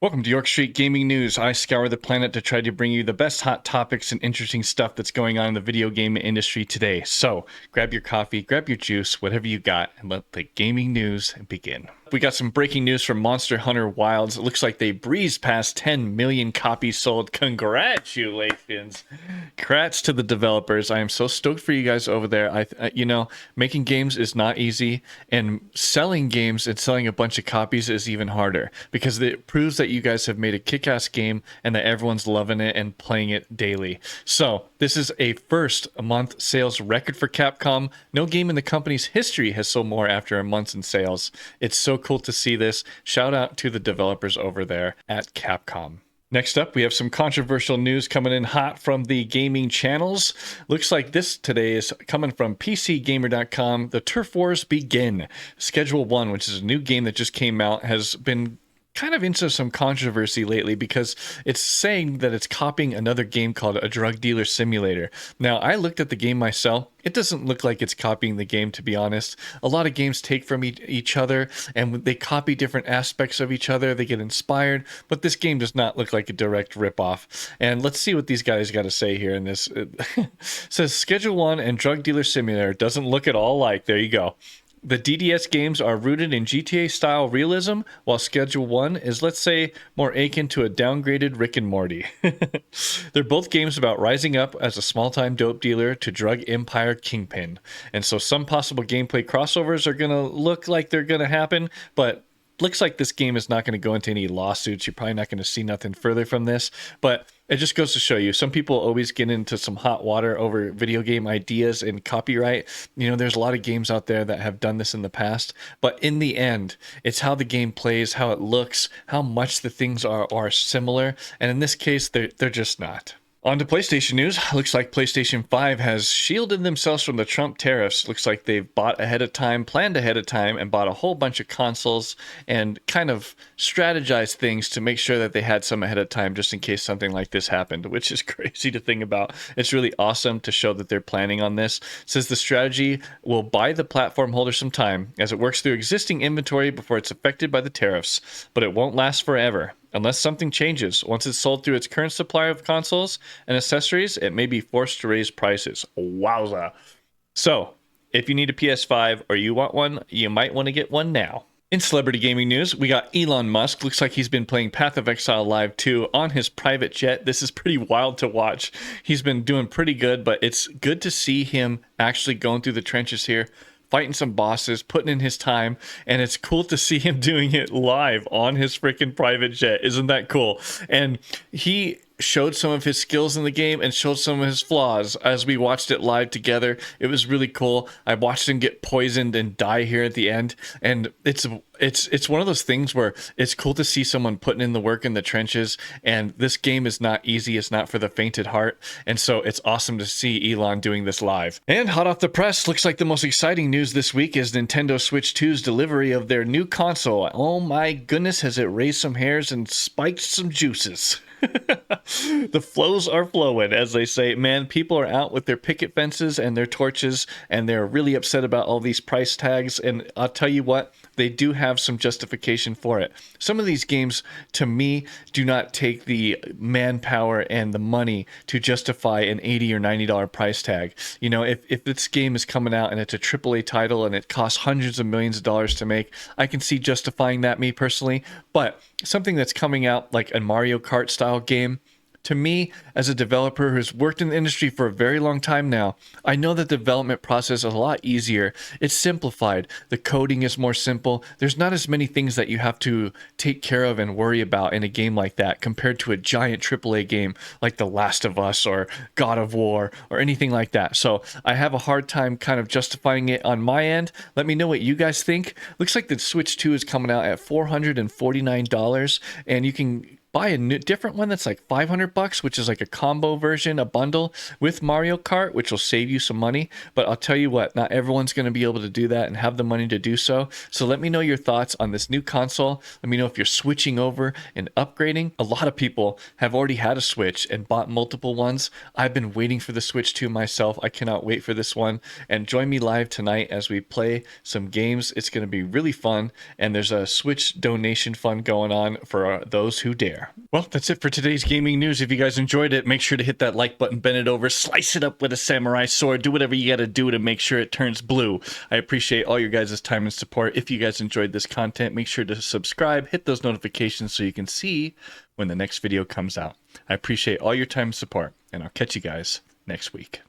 Welcome to York Street Gaming News. I scour the planet to try to bring you the best hot topics and interesting stuff that's going on in the video game industry today. So grab your coffee, grab your juice, whatever you got, and let the gaming news begin. We got some breaking news from Monster Hunter Wilds. It looks like they breezed past 10 million copies sold. Congratulations. Congrats to the developers. I am so stoked for you guys over there. Making games is not easy, and selling games and selling a bunch of copies is even harder because it proves that you guys have made a kick-ass game and that everyone's loving it and playing it daily. So this is a first month sales record for Capcom. No game in the company's history has sold more after a month in sales. It's so cool to see this. Shout out to the developers over there at Capcom. Next up, we have some controversial news coming in hot from the gaming channels. Looks like this today is coming from PCGamer.com. The Turf Wars begin. Schedule 1, which is a new game that just came out, has been kind of into some controversy lately because it's saying that it's copying another game called A Drug Dealer Simulator. Now, I looked at the game myself. It doesn't look like it's copying the game, to be honest. A lot of games take from each other and they copy different aspects of each other. They get inspired, but this game does not look like a direct ripoff. And let's see what these guys got to say here in this. It says Schedule 1 and Drug Dealer Simulator doesn't look at all like. There you go. The DDS games are rooted in GTA-style realism, while Schedule 1 is, let's say, more akin to a downgraded Rick and Morty. They're both games about rising up as a small-time dope dealer to drug empire kingpin. And so some possible gameplay crossovers are going to look like they're going to happen, but looks like this game is not going to go into any lawsuits. You're probably not going to see nothing further from this, but it just goes to show you, some people always get into some hot water over video game ideas and copyright. You know, there's a lot of games out there that have done this in the past, but in the end, it's how the game plays, how it looks, how much the things are similar, and in this case, they're just not. On to PlayStation news. Looks like PlayStation 5 has shielded themselves from the Trump tariffs. Looks like they've bought ahead of time, planned ahead of time, and bought a whole bunch of consoles and kind of strategized things to make sure that they had some ahead of time just in case something like this happened, which is crazy to think about. It's really awesome to show that they're planning on this. It says the strategy will buy the platform holder some time as it works through existing inventory before it's affected by the tariffs, but it won't last forever. Unless something changes, once it's sold through its current supply of consoles and accessories, it may be forced to raise prices. Wowza. So, if you need a PS5 or you want one, you might want to get one now. In celebrity gaming news, we got Elon Musk. Looks like he's been playing Path of Exile Live 2 on his private jet. This is pretty wild to watch. He's been doing pretty good, but it's good to see him actually going through the trenches here, fighting some bosses, putting in his time, and it's cool to see him doing it live on his freaking private jet. Isn't that cool? And he showed some of his skills in the game and showed some of his flaws as we watched it live together. It was really cool. I watched him get poisoned and die here at the end, and it's one of those things where it's cool to see someone putting in the work in the trenches, and this game is not easy. It's not for the faint at heart, and so it's awesome to see Elon doing this live. And hot off the press, looks like the most exciting news this week is Nintendo Switch 2's delivery of their new console. Oh my goodness, has it raised some hairs and spiked some juices. The flows are flowing, as they say. Man, people are out with their picket fences and their torches, and they're really upset about all these price tags. And I'll tell you what, they do have some justification for it. Some of these games, to me, do not take the manpower and the money to justify an $80 or $90 price tag. You know, if this game is coming out and it's a AAA title and it costs hundreds of millions of dollars to make, I can see justifying that, me personally. But something that's coming out like a Mario Kart style game, to me, as a developer who's worked in the industry for a very long time now, I know the development process is a lot easier. It's simplified. The coding is more simple. There's not as many things that you have to take care of and worry about in a game like that compared to a giant AAA game like The Last of Us or God of War or anything like that. So I have a hard time kind of justifying it on my end. Let me know what you guys think. Looks like the Switch 2 is coming out at $449, and you can buy a different one that's like $500, which is like a combo version, a bundle with Mario Kart, which will save you some money. But I'll tell you what, not everyone's going to be able to do that and have the money to do so. So let me know your thoughts on this new console. Let me know if you're switching over and upgrading. A lot of people have already had a Switch and bought multiple ones. I've been waiting for the Switch 2 myself. I cannot wait for this one. And join me live tonight as we play some games. It's going to be really fun. And there's a Switch donation fund going on for those who dare. Well, that's it for today's gaming news. If you guys enjoyed it, make sure to hit that like button, bend it over, slice it up with a samurai sword, do whatever you got to do to make sure it turns blue. I appreciate all your guys' time and support. If you guys enjoyed this content, make sure to subscribe, hit those notifications so you can see when the next video comes out. I appreciate all your time and support, and I'll catch you guys next week.